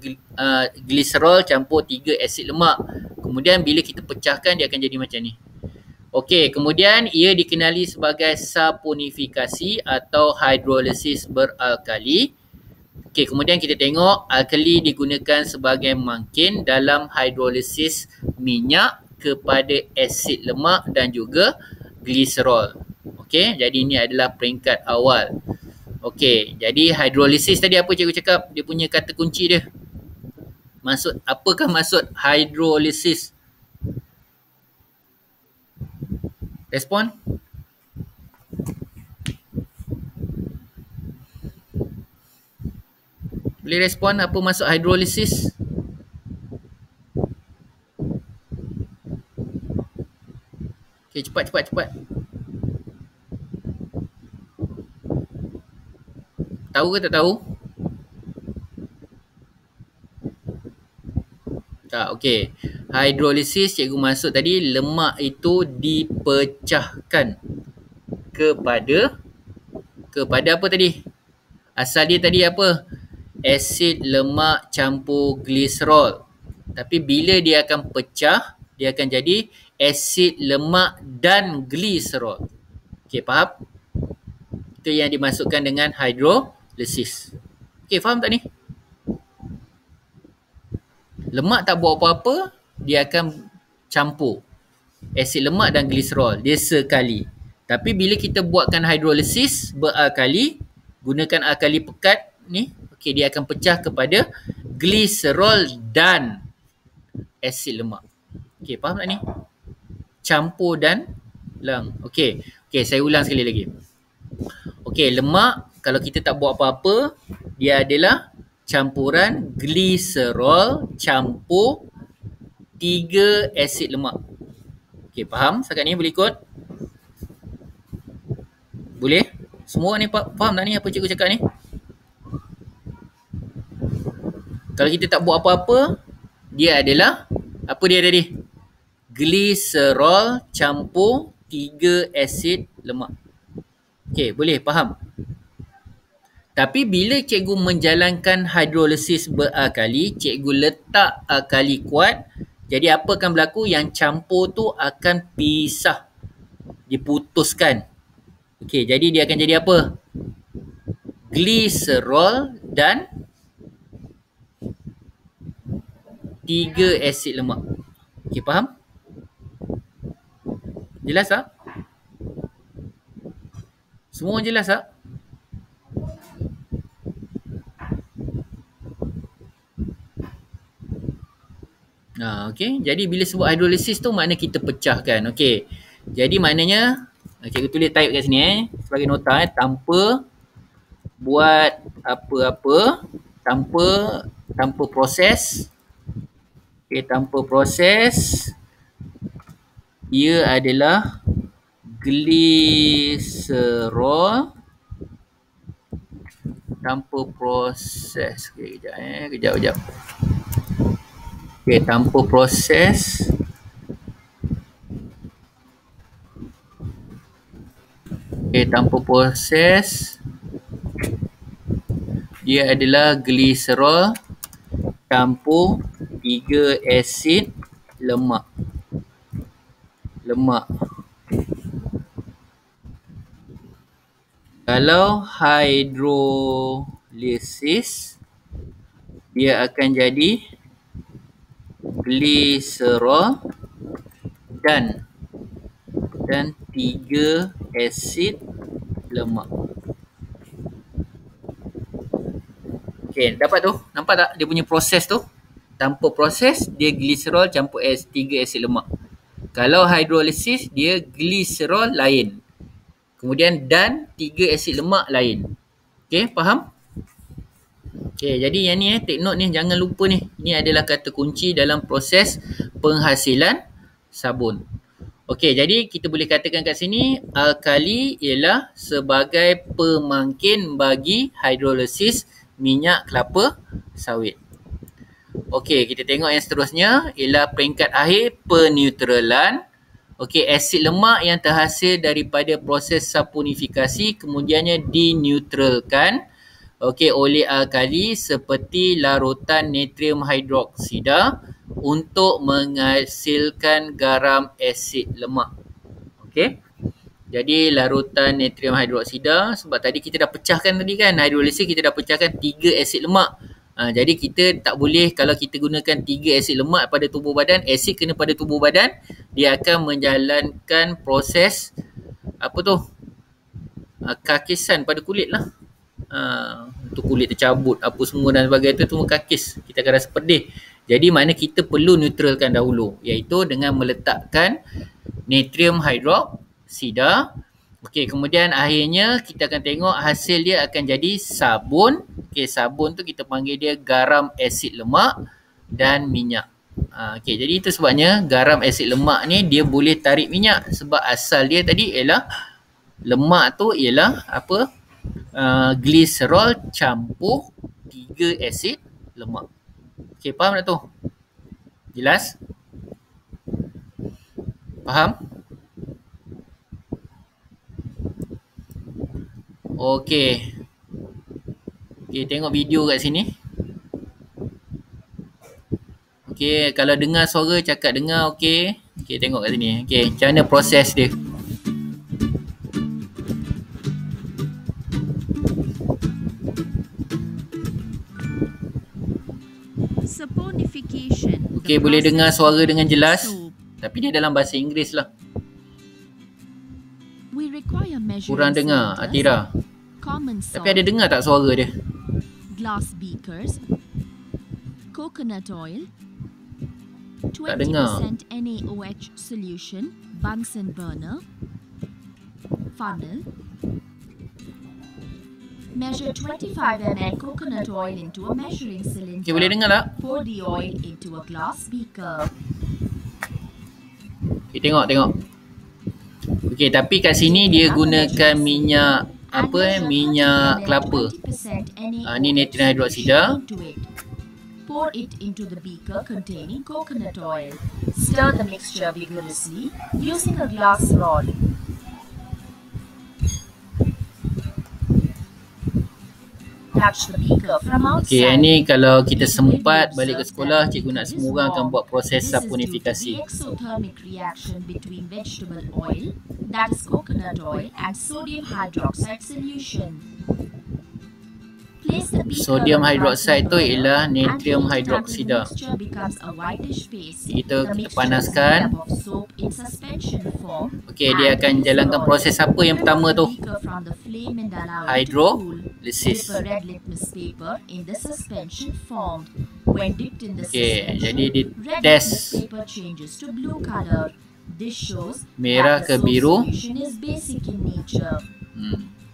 gliserol campur 3 asid lemak. Kemudian bila kita pecahkan dia akan jadi macam ni. Okey, kemudian ia dikenali sebagai saponifikasi atau hidrolisis beralkali. Okey, kemudian kita tengok alkali digunakan sebagai mangkin dalam hidrolisis minyak kepada asid lemak dan juga gliserol. Okey, jadi ini adalah peringkat awal. Okey, jadi hidrolisis tadi apa cikgu cakap? Dia punya kata kunci dia. Apakah maksud hidrolisis? Respon? Boleh respon apa maksud hidrolisis? Okey, cepat. Tahu ke tak tahu? Tak, okey. Hidrolisis cikgu maksud tadi lemak itu dipecahkan kepada apa tadi? Asal dia tadi apa? Asid lemak campur gliserol. Tapi bila dia akan pecah, dia akan jadi asid lemak dan gliserol. Okey, faham? Itu yang dimasukkan dengan hidrolisis. Okey, faham tak ni? Lemak tak buat apa-apa, dia akan campur. asid lemak dan gliserol. Dia sekali. Tapi bila kita buatkan hidrolisis berkali, gunakan alkali pekat ni, okey, dia akan pecah kepada gliserol dan asid lemak. Okey, faham tak ni? Campur dan lang. Okey. Okey, saya ulang sekali lagi. Okey, lemak kalau kita tak buat apa-apa, dia adalah campuran gliserol campur 3 asid lemak. Okey, faham? Setakat ni boleh ikut? Boleh? Semua ni faham tak ni apa cikgu cakap ni? Kalau kita tak buat apa-apa, dia adalah apa dia tadi? Gliserol campur 3 asid lemak. Okey, boleh faham? Tapi bila cikgu menjalankan hidrolisis beralkali, cikgu letak alkali kuat, jadi apa akan berlaku? Yang campur tu akan pisah, diputuskan. Okey, jadi dia akan jadi apa? Gliserol dan 3 asid lemak. Okey, faham? Jelas tak? Semua jelas tak? Okey. Jadi bila sebut hidrolisis tu makna kita pecahkan. Okey. Jadi maknanya cikgu tulis type kat sini sebagai nota tanpa buat apa-apa, tanpa proses. Okey, tanpa proses, ia adalah gliserol tanpa proses. Okey, kejap. Okey, tanpa proses. Okey, tanpa proses, dia adalah gliserol campur 3 asid lemak. Kalau hidrolisis, dia akan jadi gliserol dan 3 asid lemak. Okey, dapat tu? Nampak tak dia punya proses tu? Tanpa proses, dia gliserol campur 3 asid lemak. Kalau hidrolisis, dia gliserol lain. Kemudian dan 3 asid lemak lain. Okey, faham? Okey, jadi yang ni take note ni, jangan lupa ni. Ini adalah kata kunci dalam proses penghasilan sabun. Okey, jadi kita boleh katakan kat sini alkali ialah sebagai pemangkin bagi hidrolisis minyak kelapa sawit. Okey, kita tengok yang seterusnya ialah peringkat akhir peneutralan. Okey, asid lemak yang terhasil daripada proses saponifikasi kemudiannya dineutralkan oleh alkali seperti larutan natrium hidroksida untuk menghasilkan garam asid lemak. Okey. Jadi larutan natrium hidroksida, sebab tadi kita dah pecahkan tadi kan, hidrolisis kita dah pecahkan 3 asid lemak. Jadi kita tak boleh, kalau kita gunakan 3 asid lemak pada tubuh badan, asid kena pada tubuh badan, dia akan menjalankan proses kakisan pada kulit lah. Untuk kulit tercabut apa semua dan sebagainya tu semua kakis, kita akan rasa pedih. Jadi mana kita perlu neutralkan dahulu, iaitu dengan meletakkan natrium hidroksida. Okey, kemudian akhirnya kita akan tengok hasil dia akan jadi sabun. Okey, sabun tu kita panggil dia garam asid lemak dan minyak. Okey, jadi itu sebabnya garam asid lemak ni dia boleh tarik minyak, sebab asal dia tadi ialah lemak tu ialah gliserol campur 3 asid lemak. Okey, faham tak tu? Jelas? Faham? Okey. Okey, tengok video kat sini. Okey, kalau dengar suara cakap dengar okey. Okey, tengok kat sini. Okey, macam mana proses dia? Saponification. Okey, boleh dengar suara dengan jelas? Tapi dia dalam bahasa Inggeris lah. Kurang dengar Atira. Tapi ada dengar tak suara dia? Glass beakers, coconut oil, Tak dengar. 20% NaOH solution, Bunsen burner, funnel. Measure 25 ml coconut oil into a measuring cylinder. Okay, boleh dengar tak? Pour the oil into a glass beaker. Okay, tengok. Okay, tapi kat sini dia gunakan minyak minyak kelapa. Ni natrium hydroxide. Pour it into the beaker containing coconut oil. Stir the mixture vigorously using a glass rod. Touch the beaker from Okay, outside. ni kalau kita sempat balik ke sekolah, cikgu nak semua orang akan buat proses This is due to saponifikasi. the exothermic reaction between vegetable oil, that is coconut oil, and sodium hydroxide solution. Place the beaker Sodium on the hydroxide tu Bunsen burner ialah and natrium heat until the hydroxide. mixture becomes a whitish paste. Kita The mixture panaskan. is made up of soap in suspension form. Okay, dia akan jalankan proses apa yang pertama tu? Remove the beaker from the flame and allow it to Hydrolysis. cool. Dip a red litmus paper in the suspension formed. When dipped in the Okay, suspension, jadi dia red test litmus paper changes to blue color. This shows merah that ke the soap biru. solution is basic in nature.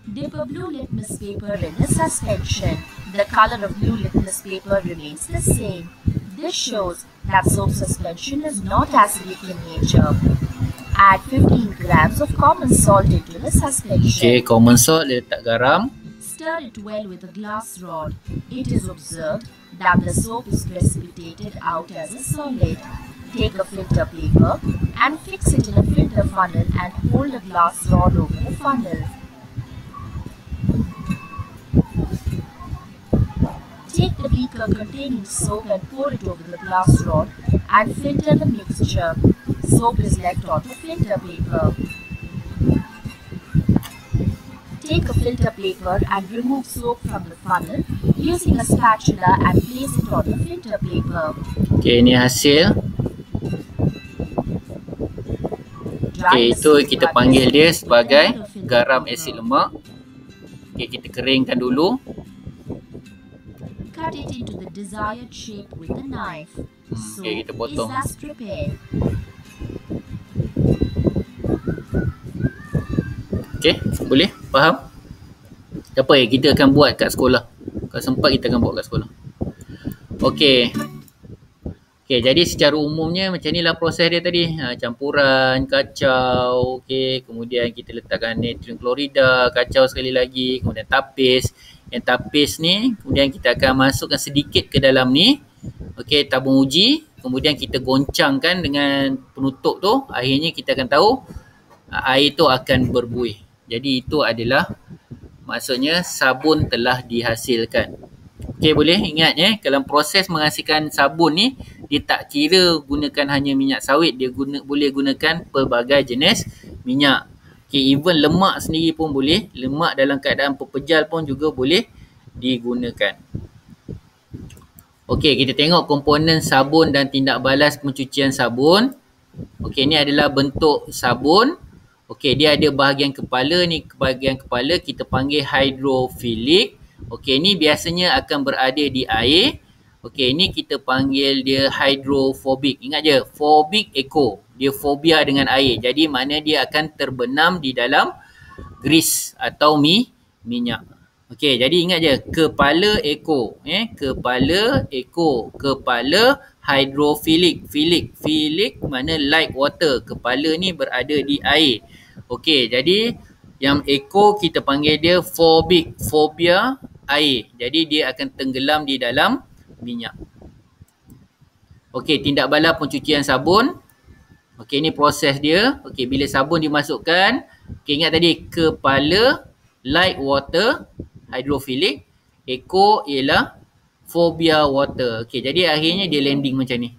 Dip a blue litmus paper in the suspension. The color of blue litmus paper remains the same. This shows that soap suspension is not acidic in nature. Add 15 grams of common salt into the suspension. Okay, common salt, dia letak garam. Stir it well with a glass rod. It is observed that the soap is precipitated out as a solid. Take a filter paper and fix it in a filter funnel and hold a glass rod over the funnel. Take the beaker containing soap and pour it over the glass rod and filter the mixture. Soap is left on the filter paper. Take a filter paper and remove soap from the funnel using a spatula and place it on the filter paper. Okay, ni hasil. Okay, itu kita panggil dia sebagai garam asid lemak. Okay, kita keringkan dulu. Cut it into the desired shape with a knife. Soap Okay, kita is potong. thus prepared. Okay, boleh? Faham? Apa yang kita akan buat kat sekolah? Kalau sempat kita akan buat kat sekolah. Okay. Okay, jadi secara umumnya macam inilah proses dia tadi. Campuran, kacau, okay. Kemudian kita letakkan natrium klorida, kacau sekali lagi. Kemudian tapis. Yang tapis ni, kemudian kita akan masukkan sedikit ke dalam ni. Okay, tabung uji. Kemudian kita goncangkan dengan penutup tu. Akhirnya kita akan tahu air tu akan berbuih. Jadi itu adalah maksudnya sabun telah dihasilkan. Okey, boleh ingat dalam proses menghasilkan sabun ni dia tak kira gunakan hanya minyak sawit, dia boleh gunakan pelbagai jenis minyak. Okey, even lemak sendiri pun boleh, lemak dalam keadaan pepejal pun juga boleh digunakan. Okey, kita tengok komponen sabun dan tindak balas pencucian sabun. Okey, ni adalah bentuk sabun. Okey, dia ada bahagian kepala ni, bahagian kepala kita panggil hidrofilik. Okey, ni biasanya akan berada di air. Okey, ni kita panggil dia hidrofobik. Ingat je, fobik eco. Dia fobia dengan air. Jadi makna dia akan terbenam di dalam grease atau minyak. Okey, jadi ingat je, kepala eco. Kepala eco. Kepala hidrofilik. Filik mana like water. Kepala ni berada di air. Okey, jadi yang eco kita panggil dia fobik. Fobia air. Jadi dia akan tenggelam di dalam minyak. Okey, tindak bala pencucian sabun. Okey, ni proses dia. Okey, bila sabun dimasukkan. Okey, ingat tadi kepala like water. Hidrofilik. Eco ialah phobia water. Okey, jadi akhirnya dia landing macam ni.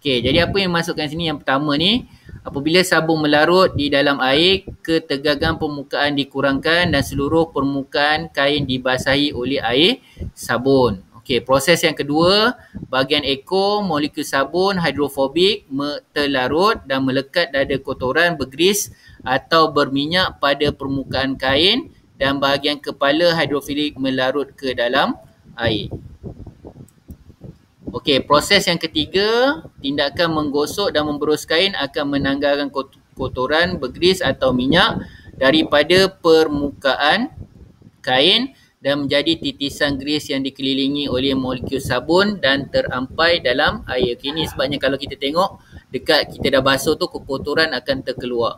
Okey, jadi apa yang masukkan sini? Yang pertama ni, apabila sabun melarut di dalam air, ketegangan permukaan dikurangkan dan seluruh permukaan kain dibasahi oleh air sabun. Okey, Okey, proses yang kedua, bahagian ekor molekul sabun hidrofobik terlarut dan melekat pada kotoran bergris atau berminyak pada permukaan kain, dan bahagian kepala hidrofilik melarut ke dalam air. Okey, proses yang ketiga, tindakan menggosok dan memberus kain akan menanggalkan kotoran bergris atau minyak daripada permukaan kain dan menjadi titisan gris yang dikelilingi oleh molekul sabun dan terampai dalam air. Okey, ini sebabnya kalau kita tengok dekat kita dah basuh tu, kotoran akan terkeluar.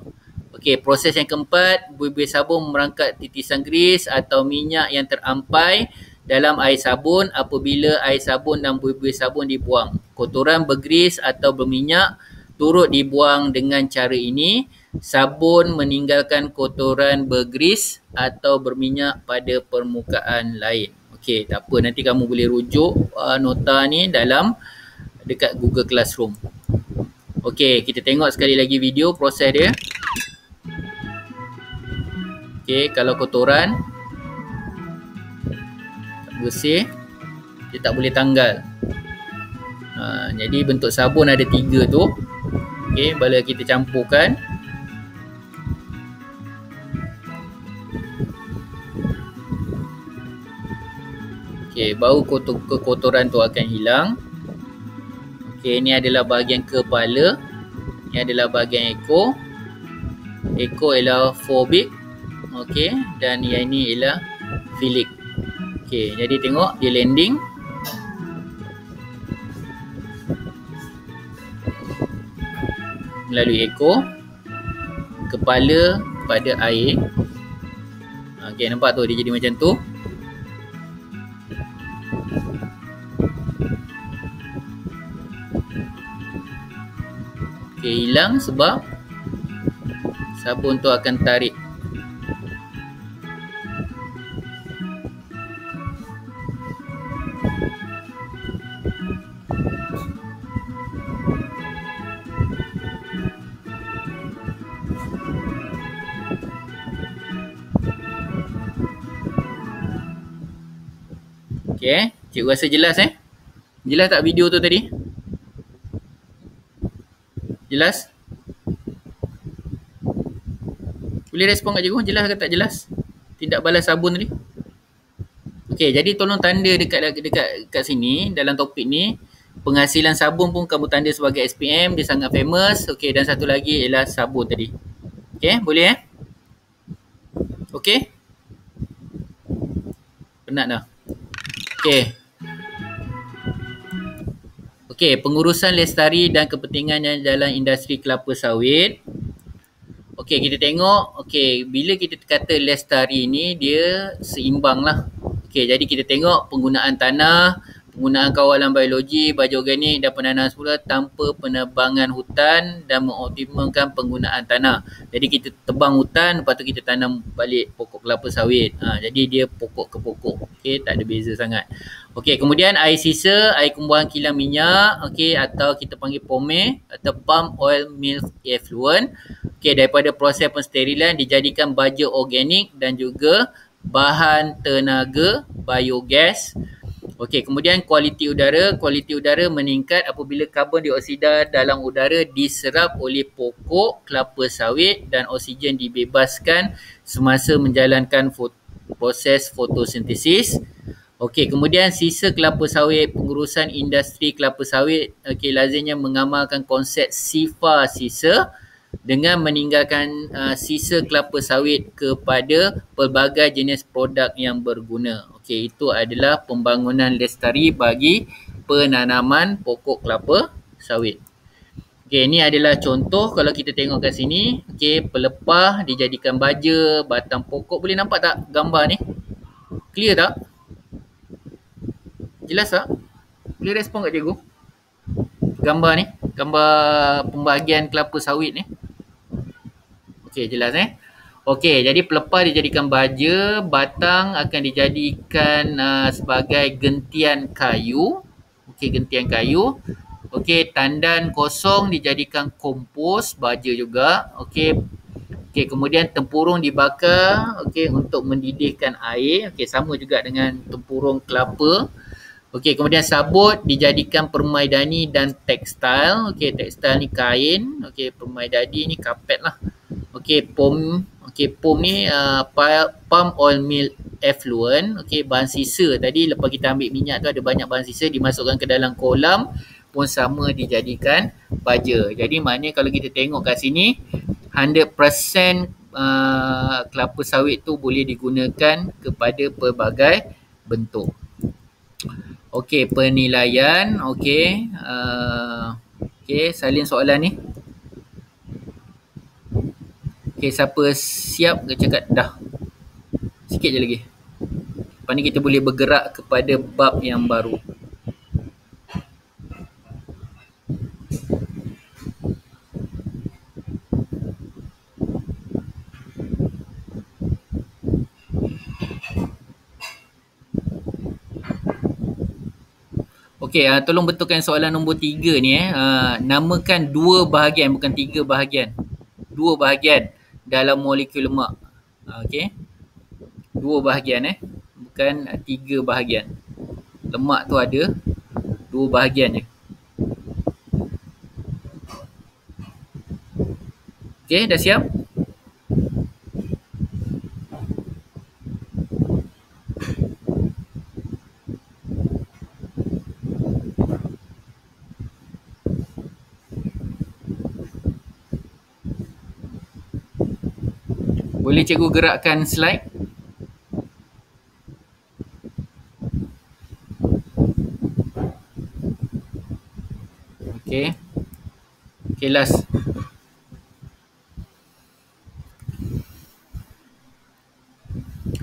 Okey, proses yang keempat, buih-buih sabun merangkap titisan gris atau minyak yang terampai dalam air sabun. Apabila air sabun dan buih-buih sabun dibuang, kotoran bergris atau berminyak turut dibuang. Dengan cara ini, sabun meninggalkan kotoran bergris atau berminyak pada permukaan lain. Okey, tak apa, nanti kamu boleh rujuk nota ni dalam dekat Google Classroom. Okey, kita tengok sekali lagi video proses dia. Okey, kalau kotoran tak bersih, dia tak boleh tanggal. Jadi bentuk sabun ada 3 tu. Okey, bila kita campurkan, okey, baru kotoran tu akan hilang. Okey, ini adalah bahagian kepala. Ini adalah bahagian ekor. Ekor ialah fobik. Okey, dan yang ini ialah filik. Okey, jadi tengok dia landing. Melalui ekor, kepala pada air. Okey, nampak tu dia jadi macam tu. Okey, hilang sebab sabun tu akan tarik. Okey, cikgu rasa jelas Jelas tak video tu tadi? Jelas? Boleh respon kat cikgu, jelas ke tak jelas? Tindak balas sabun tadi. Okey, jadi tolong tanda dekat sini dalam topik ni. Penghasilan sabun pun kamu tanda sebagai SPM, dia sangat famous. Okey, dan satu lagi ialah sabun tadi. Okey, boleh Okey? Penat dah. Okey. Okey, pengurusan lestari dan kepentingannya dalam industri kelapa sawit. Okey, kita tengok. Okey, bila kita kata lestari ni, dia seimbang lah. Okey, jadi kita tengok penggunaan tanah, penggunaan kawalan biologi, baja organik dan penanaman semula tanpa penebangan hutan dan mengoptimalkan penggunaan tanah. Jadi kita tebang hutan, lepas tu kita tanam balik pokok kelapa sawit. Jadi dia pokok ke pokok. Okey, tak ada beza sangat. Okey, kemudian air sisa, air kumbuhan kilang minyak, okey, atau kita panggil POME atau Palm Oil Milk Effluent. Okey, daripada proses pensterilan dijadikan baja organik dan juga bahan tenaga biogas. Okey, kemudian kualiti udara meningkat apabila karbon dioksida dalam udara diserap oleh pokok kelapa sawit dan oksigen dibebaskan semasa menjalankan proses fotosintesis. Okey, kemudian sisa kelapa sawit, pengurusan industri kelapa sawit, okey, lazimnya mengamalkan konsep sifar sisa dengan meninggalkan sisa kelapa sawit kepada pelbagai jenis produk yang berguna. Okey, itu adalah pembangunan lestari bagi penanaman pokok kelapa sawit. Okey, ini adalah contoh kalau kita tengok kat sini. Okey, pelepah dijadikan baja, batang pokok. Boleh nampak tak gambar ni? Clear tak? Jelas tak? Boleh respon kat cikgu? Gambar ni, gambar pembahagian kelapa sawit ni. Okey, jelas Okey, jadi pelepah dijadikan baja, batang akan dijadikan sebagai gentian kayu. Okey, gentian kayu. Okey, tandan kosong dijadikan kompos, baja juga. Okey. Okey, kemudian tempurung dibakar, okey, untuk mendidihkan air. Okey, sama juga dengan tempurung kelapa. Okey, kemudian sabut dijadikan permaidani dan tekstil. Okey, tekstil ni kain. Okey, permaidani ni kapet lah. Okey, POM. Okey, POM ni palm oil milk effluent. Okey, bahan sisa tadi lepas kita ambil minyak tu ada banyak bahan sisa dimasukkan ke dalam kolam pun sama dijadikan baja. Jadi maknanya kalau kita tengok kat sini 100% kelapa sawit tu boleh digunakan kepada pelbagai bentuk. Okey, penilaian. Okey, okey, salin soalan ni. Okey, siapa siap ke cakap dah? Sikit je lagi. Lepas ni kita boleh bergerak kepada bab yang baru. Okey, tolong betulkan soalan nombor 3 ni. Namakan 2 bahagian, bukan 3 bahagian. 2 bahagian dalam molekul lemak. Okey. 2 bahagian bukan 3 bahagian. Lemak tu ada 2 bahagian je. Okey, dah siap? Boleh cikgu gerakkan slide? Okey. Okey, last.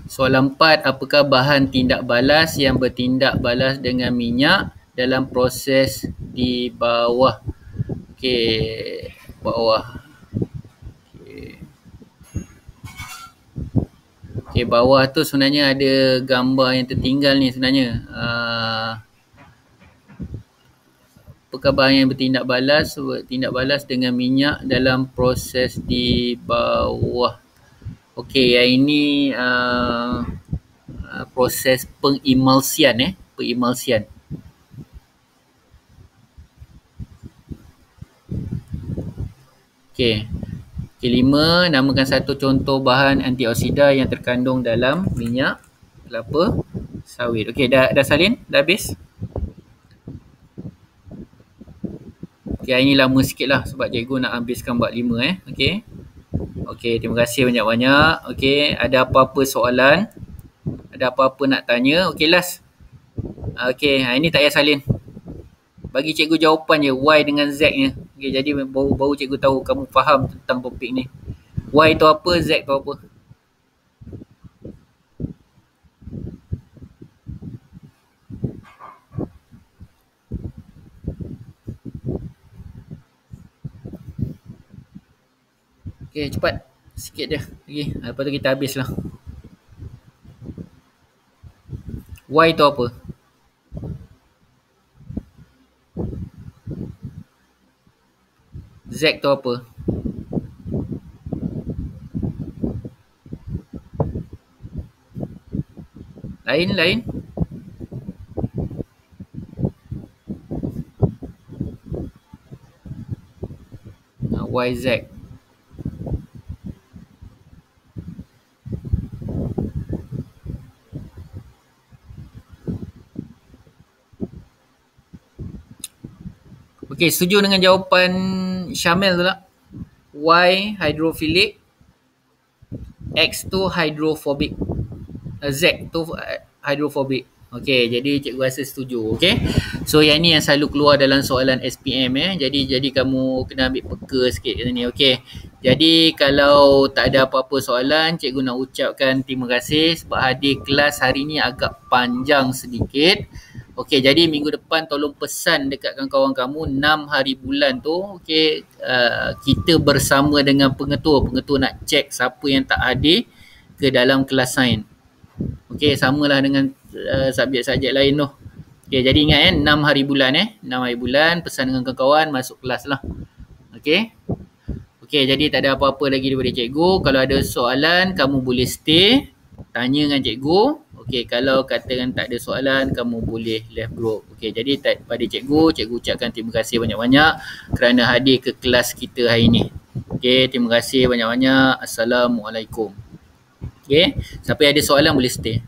Soalan 4, apakah bahan tindak balas yang bertindak balas dengan minyak dalam proses di bawah? Okey, bawah. Okey, bawah tu sebenarnya ada gambar yang tertinggal ni sebenarnya. Apakah bahan yang bertindak balas dengan minyak dalam proses di bawah? Okey, yang ini proses pengimulsian pengimulsian. Okey. Kelima, namakan satu contoh bahan antioksida yang terkandung dalam minyak kelapa sawit. Okey, dah salin? Dah habis? Okey, ini lama sikit lah sebab cikgu nak habiskan bab 5 Okey. Okey, terima kasih banyak-banyak. Okey, ada apa-apa soalan? Ada apa-apa nak tanya? Okey, last. Okey, ini tak payah salin. Bagi cikgu jawapan je, Y dengan Z ni. Okay, jadi baru cikgu tahu kamu faham tentang topik ni. Y tu apa, Z tu apa. Okay, cepat. Sikit je. Okay. Lepas tu kita habislah. Y tu apa? Z tu apa? Lain? YZ. Okey, setuju dengan jawapan Syamil tu tak? Y hydrophilic, X tu hydrophobic, Z tu hydrophobic. Okey, jadi cikgu rasa setuju. Okey. So yang ni yang selalu keluar dalam soalan SPM Jadi kamu kena ambil peka sikit kat sini. Okey. Jadi kalau tak ada apa-apa soalan, cikgu nak ucapkan terima kasih sebab hadir kelas hari ni agak panjang sedikit. Okey, jadi minggu depan tolong pesan dekat kawan-kawan kamu 6 hari bulan tu. Okey, kita bersama dengan pengetua. Pengetua nak cek siapa yang tak hadir ke dalam kelas sains. Okey, samalah dengan subjek-subjek lain tu. Okey, jadi ingat 6 hari bulan 6 hari bulan, pesan dengan kawan-kawan, masuk kelas lah. Okey. Okey, jadi tak ada apa-apa lagi daripada cikgu. Kalau ada soalan, kamu boleh stay, tanya dengan cikgu. Okey, kalau katakan tak ada soalan, kamu boleh left group. Okey, jadi pada cikgu ucapkan terima kasih banyak-banyak kerana hadir ke kelas kita hari ini. Okey, terima kasih banyak-banyak. Assalamualaikum. Okey, siapa yang ada soalan boleh stay.